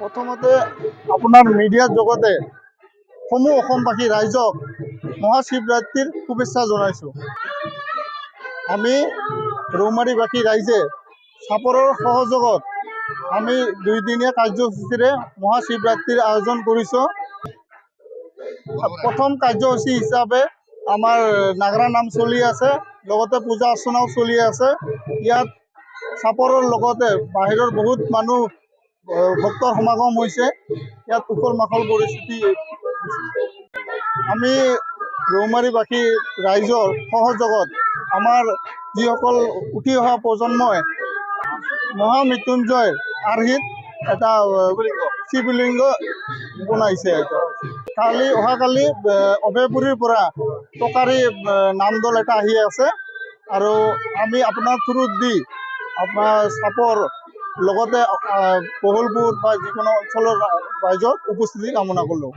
প্ৰথমতে আপোনাৰ মিডিয়াৰ জগতে সমূহ অসমবাসী ৰাইজক মহাশিৱৰাত্ৰিৰ শুভেচ্ছা জনাইছোঁ। আমি ৰৌমাৰীবাসী ৰাইজে চাপৰৰ সহযোগত আমি 2 দিনীয়া কাৰ্যসূচীৰে মহাশিৱৰাত্ৰিৰ আয়োজন কৰিছোঁ। প্ৰথম কাৰ্যসূচী হিচাপে আমাৰ নাগৰা নাম চলি আছে, লগতে পূজা অৰ্চনাও চলি আছে। ইয়াত চাপৰৰ লগতে বাহিৰৰ বহুত মানুহ ভক্তৰ সমাগম হৈছে। ইয়াত উখল মাখল পৰিস্থিতি। আমি ৰৌমাৰীবাসী ৰাইজৰ সহযোগত আমাৰ যিসকল উঠি অহা প্ৰজন্মই মহামৃত্যুঞ্জয় আৰ্হিত এটা শিৱলিংগ বনাইছে। অহাকালি অভয়পুৰীৰ পৰা টকাৰী নামদল এটা আহি আছে আৰু আমি আপোনাৰ থ্ৰুত দি আপোনাৰ চাপৰ লগতে বহলপুৰ বা যিকোনো অঞ্চলৰ ৰাইজৰ উপস্থিতি কামনা কৰিলোঁ।